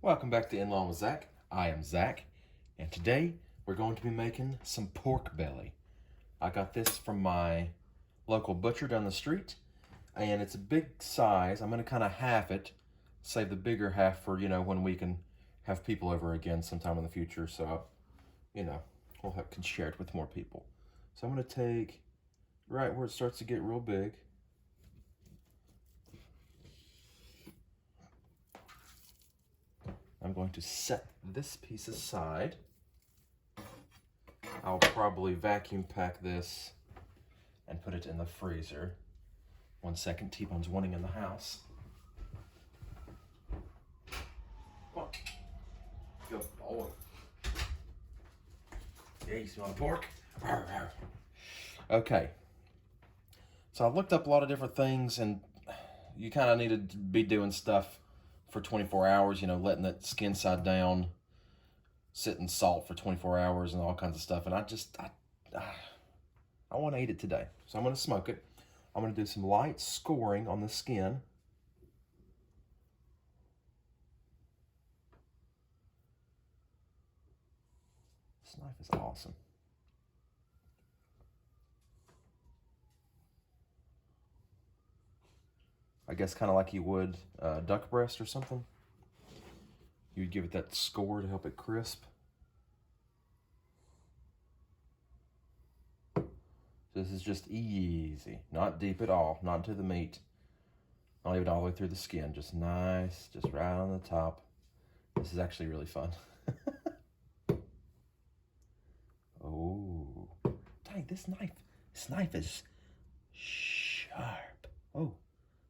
Welcome back to In Law with Zach. I am Zach, and today we're going to be making some pork belly. I got this from my local butcher down the street, and it's a big size. I'm going to kind of half it, save the bigger half for, when we can have people over again sometime in the future, so, can share it with more people. So I'm going to take right where it starts to get real big. I'm going to set this piece aside. I'll probably vacuum pack this and put it in the freezer. 1 second, T-Bone's wanting in the house. Come on. Go, boy. Yeah, you smell the pork? Okay. So I looked up a lot of different things, and you kind of need to be doing stuff for 24 hours, letting that skin side down, sit in salt for 24 hours and all kinds of stuff. And I want to eat it today. So I'm going to smoke it. I'm going to do some light scoring on the skin. This knife is awesome. I guess kind of like you would duck breast or something. You'd give it that score to help it crisp. This is just easy, not deep at all, not into the meat, not even all the way through the skin, just nice, just right on the top. This is actually really fun. Oh, dang, this knife is sharp. Oh,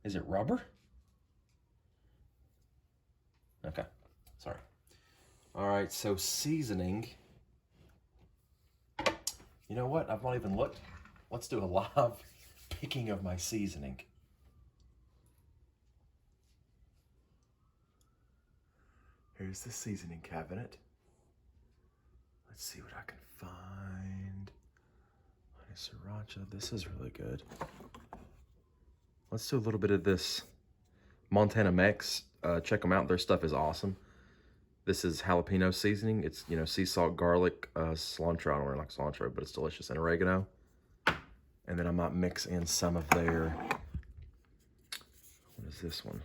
is it rubber? Okay, sorry. All right, so seasoning. You know what? I've not even looked. Let's do a live picking of my seasoning. Here's the seasoning cabinet. Let's see what I can find. Honey sriracha. This is really good. Let's do a little bit of this Montana Mex. Check them out. Their stuff is awesome. This is jalapeno seasoning. It's, sea salt, garlic, cilantro. I don't really like cilantro, but it's delicious, and oregano. And then I might mix in some of their, what is this one?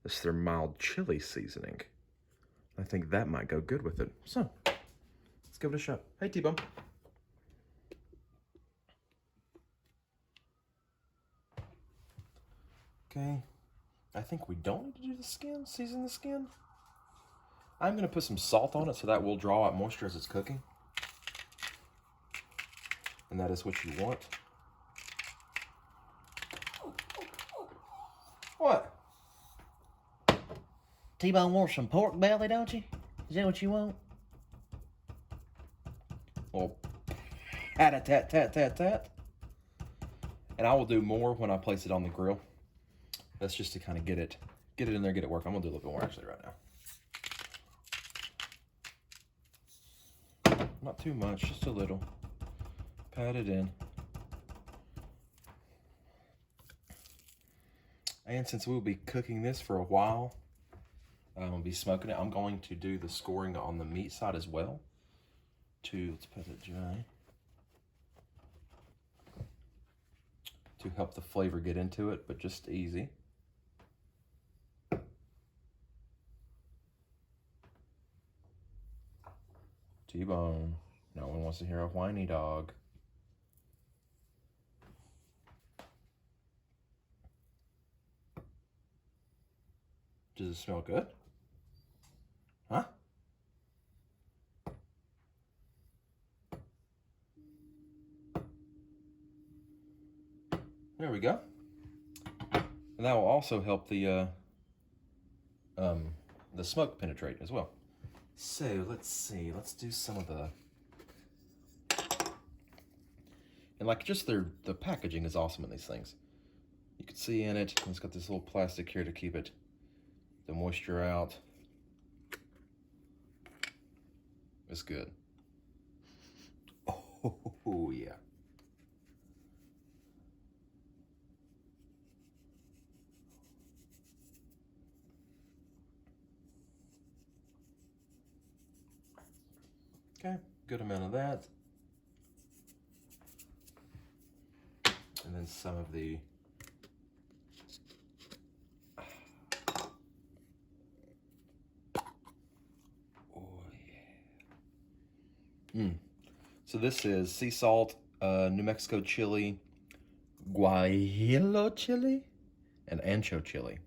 This is their mild chili seasoning. I think that might go good with it. So, let's give it a shot. Hey, T-Bone. Okay, I think we don't need to do the skin, season the skin. I'm going to put some salt on it so that will draw out moisture as it's cooking. And that is what you want. What? T-Bone wants some pork belly, don't you? Is that what you want? Well, tat. And I will do more when I place it on the grill. That's just to kind of get it in there, get it working. I'm going to do a little bit more actually right now. Not too much, just a little. Pat it in. And since we'll be cooking this for a while, we'll be smoking it, I'm going to do the scoring on the meat side as well. Let's put it dry. To help the flavor get into it, but just easy. T-Bone. No one wants to hear a whiny dog. Does it smell good? Huh? There we go. And that will also help the smoke penetrate as well. So let's see. Let's do some of the. And like just the packaging is awesome in these things. You can see in it, it's got this little plastic here to keep it the moisture out. It's good. Oh yeah. Okay, good amount of that. And then some of the So this is sea salt, New Mexico chili, guajillo chili, and ancho chili.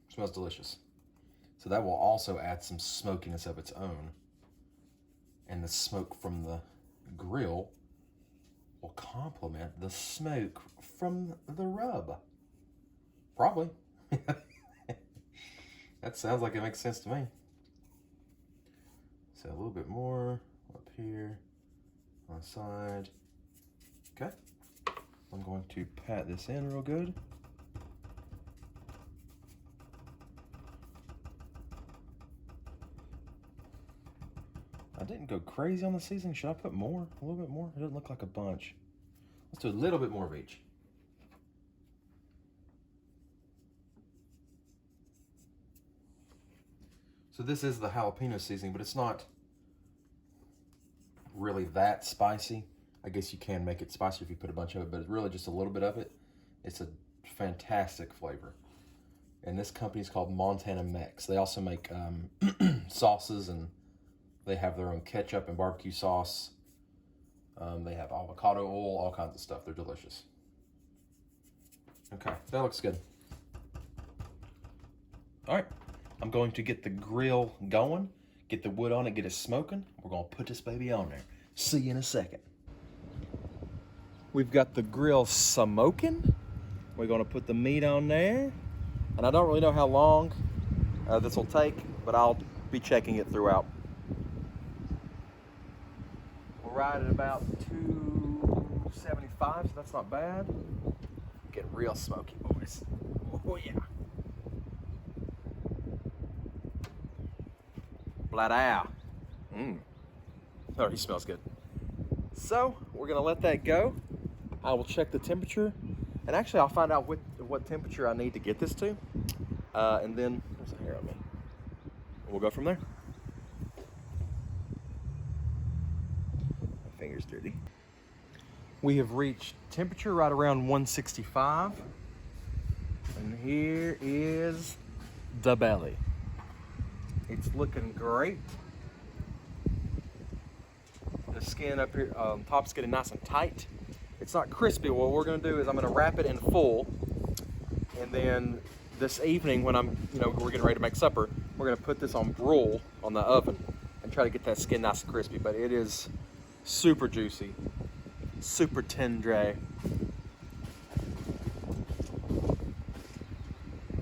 Smells delicious. So that will also add some smokiness of its own. And the smoke from the grill will complement the smoke from the rub. Probably. That sounds like it makes sense to me. So a little bit more up here on the side. Okay. I'm going to pat this in real good. I didn't go crazy on the seasoning. Should I put more? A little bit more? It doesn't look like a bunch. Let's do a little bit more of each. So this is the jalapeno seasoning, but it's not really that spicy. I guess you can make it spicy if you put a bunch of it, but it's really just a little bit of it. It's a fantastic flavor. And this company is called Montana Mex. They also make sauces, and they have their own ketchup and barbecue sauce. They have avocado oil, all kinds of stuff. They're delicious. Okay, that looks good. All right, I'm going to get the grill going, get the wood on it, get it smoking. We're gonna put this baby on there. See you in a second. We've got the grill smoking. We're gonna put the meat on there. And I don't really know how long this will take, but I'll be checking it throughout. We're right at about 275, so that's not bad. Getting real smoky, boys. Oh yeah. Blah. Already smells good. So we're gonna let that go. I will check the temperature, and actually I'll find out what temperature I need to get this to, and then there's a hair on me. We'll go from there. My finger's dirty. We have reached temperature right around 165, and here is the belly. It's looking great. The skin up here, top's getting nice and tight. It's not crispy. What we're gonna do is I'm gonna wrap it in full, and then this evening when we're getting ready to make supper, we're gonna put this on broil on the oven and try to get that skin nice and crispy. But it is super juicy, super tendre. And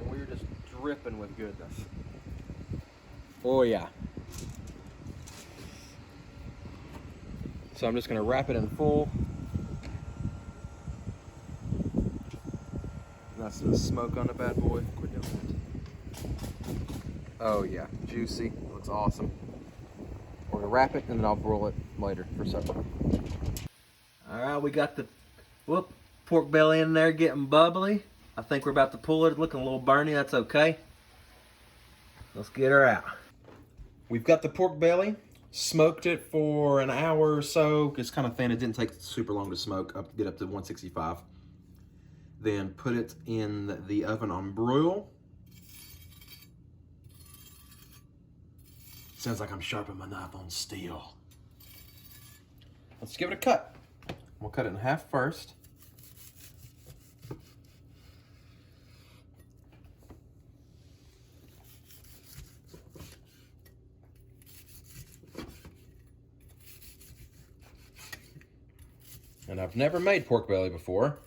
we're just dripping with goodness. Oh yeah. So I'm just gonna wrap it in full. Nice little smoke on the bad boy. Quit doing that. Oh yeah, juicy. Looks awesome. We're gonna wrap it and then I'll broil it later for supper. All right, we got the pork belly in there getting bubbly. I think we're about to pull it. Looking a little burny. That's okay. Let's get her out. We've got the pork belly. Smoked it for an hour or so. It's kind of thin. It didn't take super long to smoke. Get up to 165. Then put it in the oven on broil. Sounds like I'm sharpening my knife on steel. Let's give it a cut. We'll cut it in half first. And I've never made pork belly before.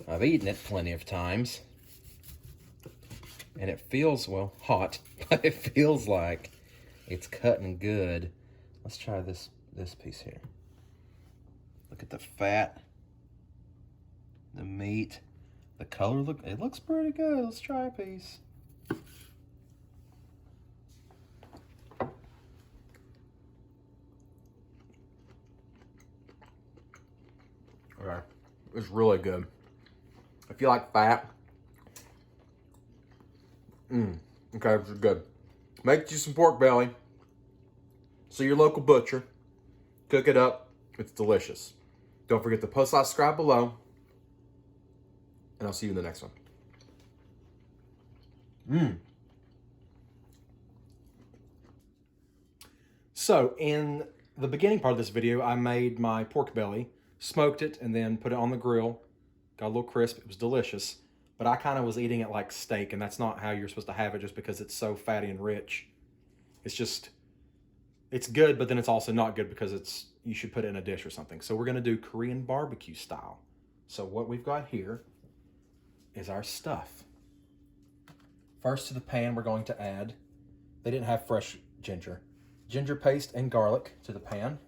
I've eaten it plenty of times. And it feels, well, hot, but it feels like it's cutting good. Let's try this piece here. Look at the fat, the meat, the color. It looks pretty good. Let's try a piece. Okay, it's really good. If you like fat, okay, this is good. Make you some pork belly. So your local butcher, cook it up. It's delicious. Don't forget to post, like, subscribe below. And I'll see you in the next one. So in the beginning part of this video, I made my pork belly, smoked it, and then put it on the grill. Got a little crisp. It was delicious. But I kind of was eating it like steak, and that's not how you're supposed to have it just because it's so fatty and rich. It's just, it's good, but then it's also not good because you should put it in a dish or something. So we're going to do Korean barbecue style. So what we've got here is our stuff. First to the pan, we're going to add, they didn't have fresh ginger paste and garlic to the pan.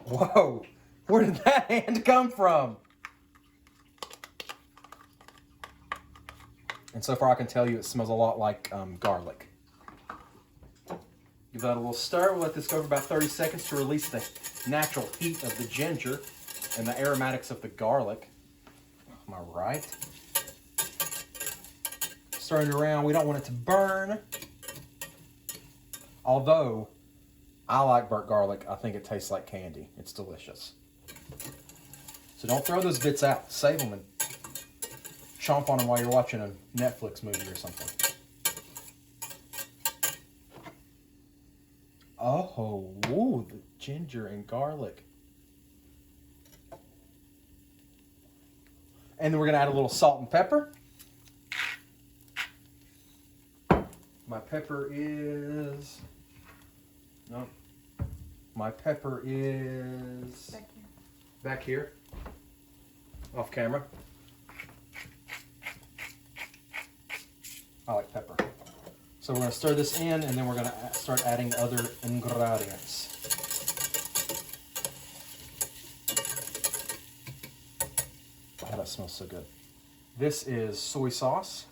Whoa, where did that hand come from? And so far I can tell you it smells a lot like garlic. Give that a little stir. We'll let this go for about 30 seconds to release the natural heat of the ginger and the aromatics of the garlic. Am I right? Stirring it around. We don't want it to burn. Although, I like burnt garlic. I think it tastes like candy. It's delicious. So don't throw those bits out. Save them and chomp on them while you're watching a Netflix movie or something. Oh, woo, the ginger and garlic. And then we're going to add a little salt and pepper. My pepper is... No. My pepper is... Back here. Off camera. I like pepper. So we're going to stir this in, and then we're going to start adding other ingredients. Oh, that smells so good. This is soy sauce.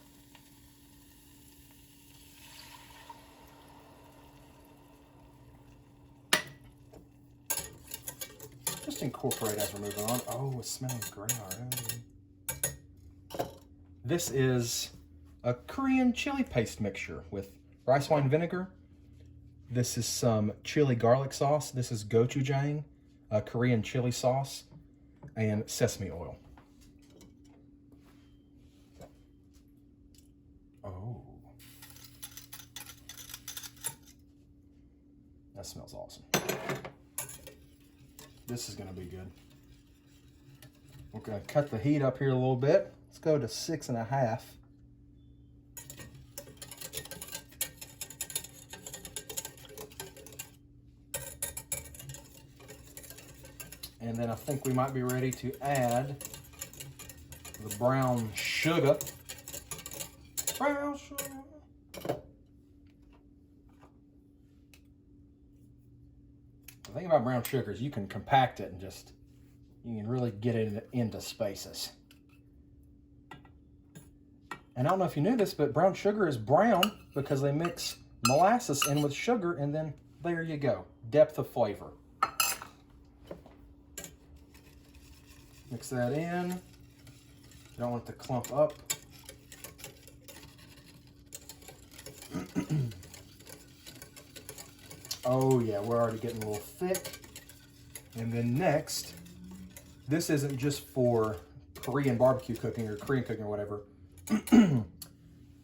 Just incorporate as we're moving on. Oh, it's smelling great already. This is a Korean chili paste mixture with rice wine vinegar. This is some chili garlic sauce. This is gochujang, a Korean chili sauce, and sesame oil. Oh. That smells awesome. This is going to be good. We're going to cut the heat up here a little bit. Let's go to 6.5. And then I think we might be ready to add the brown sugar. Brown sugar. The thing about brown sugar is you can compact it and just, you can really get it into spaces. And I don't know if you knew this, but brown sugar is brown because they mix molasses in with sugar, and then there you go. Depth of flavor. Mix that in. You don't want it to clump up. Oh yeah, we're already getting a little thick. And then next, this isn't just for Korean barbecue cooking or Korean cooking or whatever.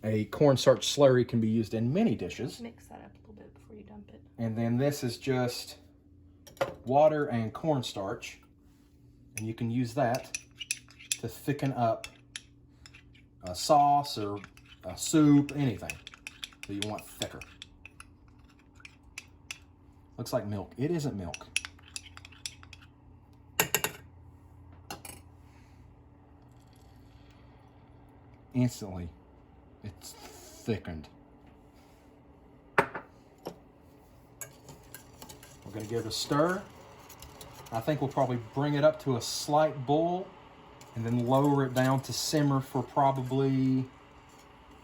A cornstarch slurry can be used in many dishes. Mix that up a little bit before you dump it. And then this is just water and cornstarch. And you can use that to thicken up a sauce or a soup, anything that you want thicker. Looks like milk. It isn't milk. Instantly, it's thickened. We're going to give it a stir. I think we'll probably bring it up to a slight boil and then lower it down to simmer for probably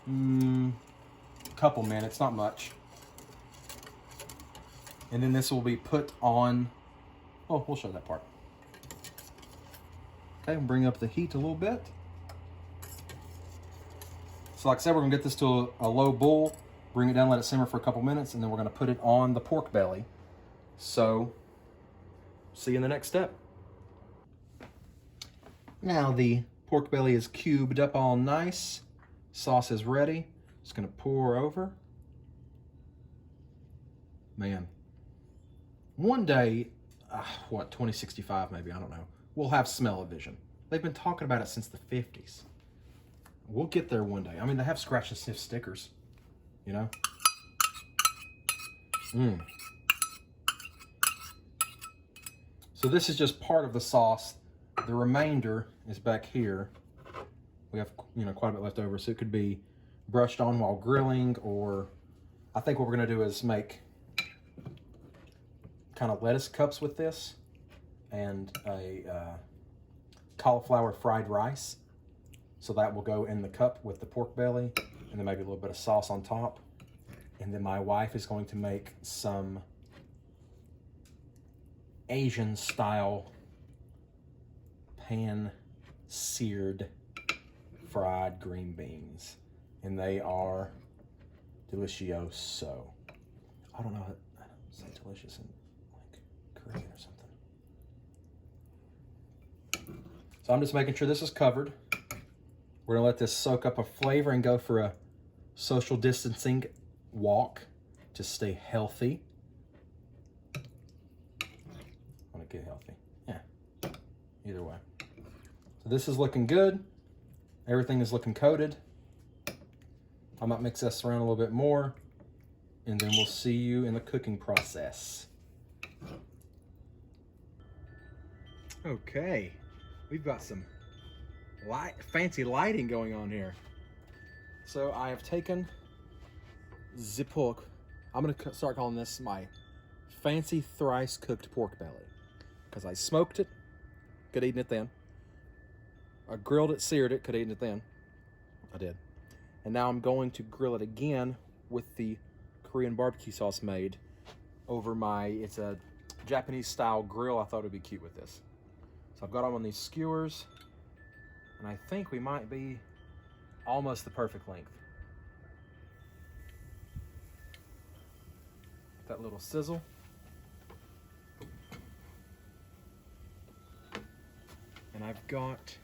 a couple minutes, not much. And then this will be put on, oh, we'll show that part. Okay, we'll bring up the heat a little bit. So like I said, we're gonna get this to a low boil, bring it down, let it simmer for a couple minutes, and then we're gonna put it on the pork belly. So, see you in the next step. Now the pork belly is cubed up all nice. Sauce is ready. Just gonna pour over. Man, one day, 2065 maybe, I don't know, we'll have smell-o-vision. They've been talking about it since the 50s. We'll get there one day. I mean, they have scratch and sniff stickers, you know? So this is just part of the sauce. The remainder is back here. We have, quite a bit left over, so it could be brushed on while grilling, or I think what we're gonna do is make kind of lettuce cups with this, and a cauliflower fried rice. So that will go in the cup with the pork belly, and then maybe a little bit of sauce on top. And then my wife is going to make some Asian style pan-seared fried green beans. And they are delicioso. I don't know how to say delicious in like Korean or something. So I'm just making sure this is covered. We're gonna let this soak up a flavor and go for a social distancing walk to stay healthy. I wanna get healthy, yeah, either way. So this is looking good. Everything is looking coated. I might mix this around a little bit more, and then we'll see you in the cooking process. Okay, we've got some fancy lighting going on here. So I have taken the pork. I'm gonna start calling this my fancy thrice cooked pork belly, because I smoked it, could eat it then. I grilled it, seared it, could eat it then. I did. And now I'm going to grill it again with the Korean barbecue sauce made over it's a Japanese style grill. I thought it would be cute with this. So I've got them on these skewers, and I think we might be almost the perfect length. That little sizzle. And I've got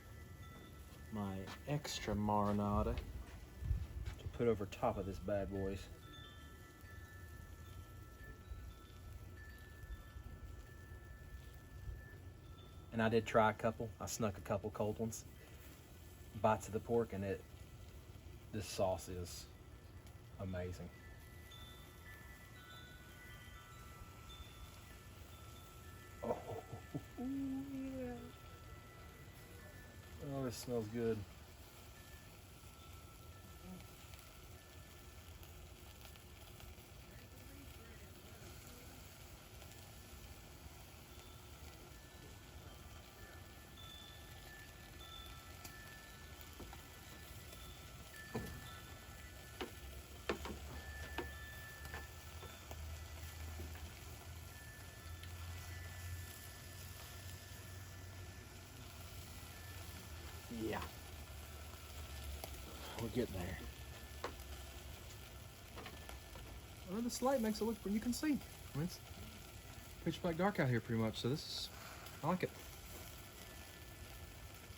my extra marinade to put over top of this bad boys. And I did try a couple. I snuck a couple cold ones. Bites of the pork, and this sauce is amazing. Oh, yeah. Oh, this smells good. Yeah. We're getting there. Well, this light makes it look, you can see. I mean, it's pitch black dark out here pretty much, so I like it.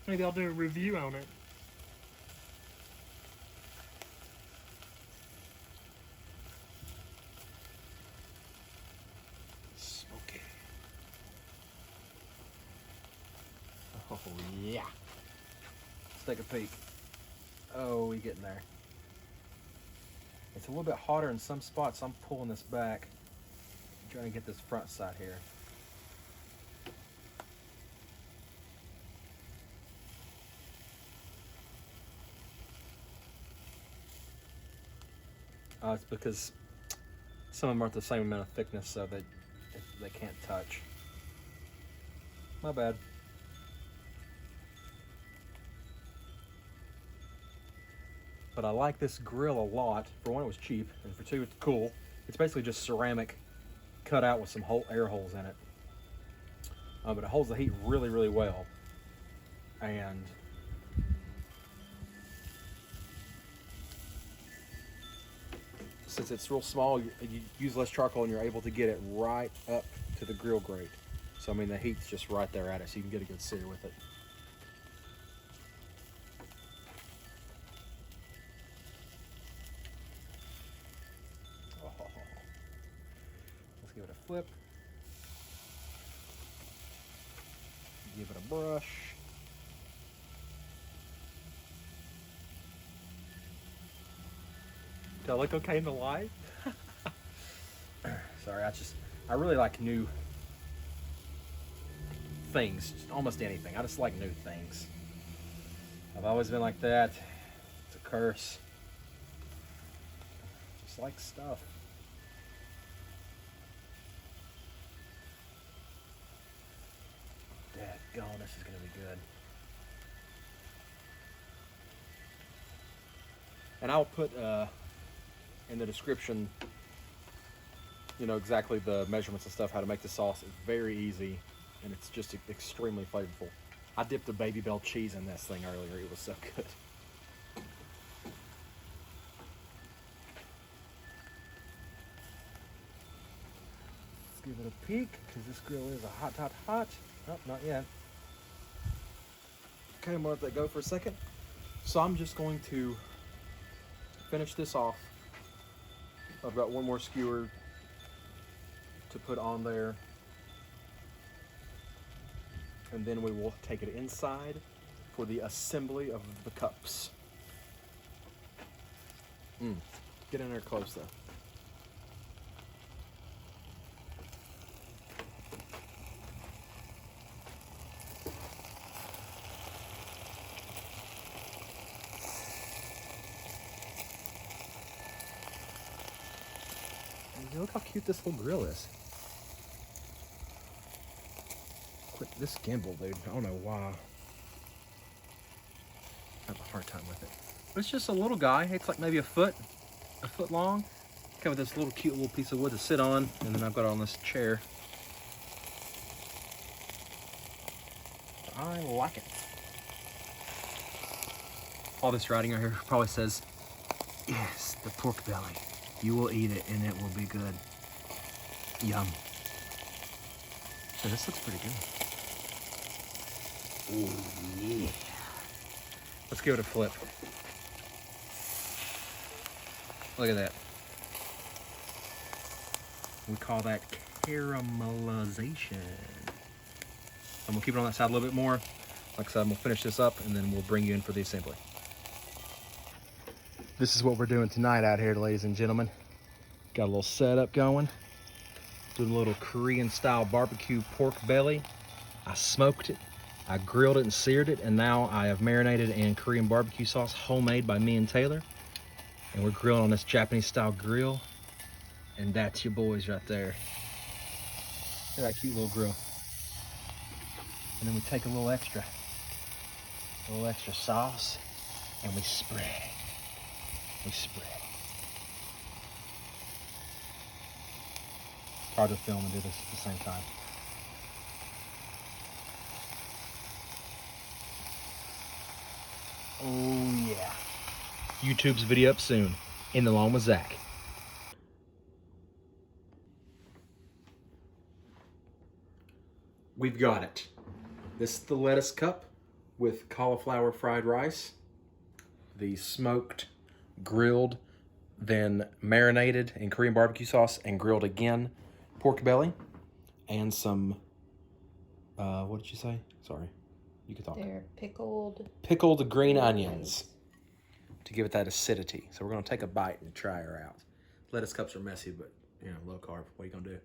Maybe I'll do a review on it. Smoky. Oh, yeah. Let's take a peek. Oh, we getting there. It's a little bit hotter in some spots. I'm pulling this back. I'm trying to get this front side here. It's because some of them aren't the same amount of thickness, so they can't touch. My bad. But I like this grill a lot. For one, it was cheap, and for two, it's cool. It's basically just ceramic cut out with some air holes in it. But it holds the heat really, really well. And since it's real small, you use less charcoal and you're able to get it right up to the grill grate. So I mean the heat's just right there at it, so you can get a good sear with it. Oh. Let's give it a flip. Give it a brush. Do I look okay in the light? Sorry, I really like new things, just almost anything. I just like new things. I've always been like that. It's a curse. Just like stuff. Dadgone, this is gonna be good. And I'll put in the description, you know, exactly the measurements and stuff, how to make the sauce. It's very easy, and it's just extremely flavorful. I dipped a Baby Bell cheese in this thing earlier. It was so good. Let's give it a peek, because this grill is a hot, hot, hot. Oh, not yet. Okay, I'm gonna let that go for a second. So I'm just going to finish this off. I've got one more skewer to put on there, and then we will take it inside for the assembly of the cups. Get in there close though. Look how cute this little grill is. Quit this gimbal, dude. I don't know why. I have a hard time with it. But it's just a little guy. It's like maybe a foot long. Come with this little cute little piece of wood to sit on, and then I've got it on this chair. I like it. All this writing right here probably says, "Yes, the pork belly. You will eat it and it will be good." Yum. So this looks pretty good. Oh, yeah. Let's give it a flip. Look at that. We call that caramelization. I'm gonna keep it on that side a little bit more. Like I said, I'm gonna finish this up and then we'll bring you in for the assembly. This is what we're doing tonight out here, ladies and gentlemen. Got a little setup going. Doing a little Korean style barbecue pork belly. I smoked it, I grilled it and seared it, and now I have marinated in Korean barbecue sauce, homemade by me and Taylor. And we're grilling on this Japanese style grill. And that's your boys right there. Look at that cute little grill. And then we take a little extra sauce, and we spread. We spread. Hard to film and do this at the same time. Oh yeah. YouTube's video up soon. In the lawn with Zach. We've got it. This is the lettuce cup with cauliflower fried rice. The smoked, grilled, then marinated in Korean barbecue sauce and grilled again pork belly. And some, what did you say? Sorry, you could talk. They're Pickled green onions to give it that acidity. So we're gonna take a bite and try her out. Lettuce cups are messy, but you know, low carb, what are you gonna do?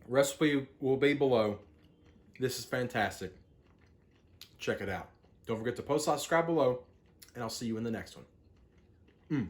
Recipe will be below. This is fantastic. Check it out. Don't forget to post, subscribe below, and I'll see you in the next one.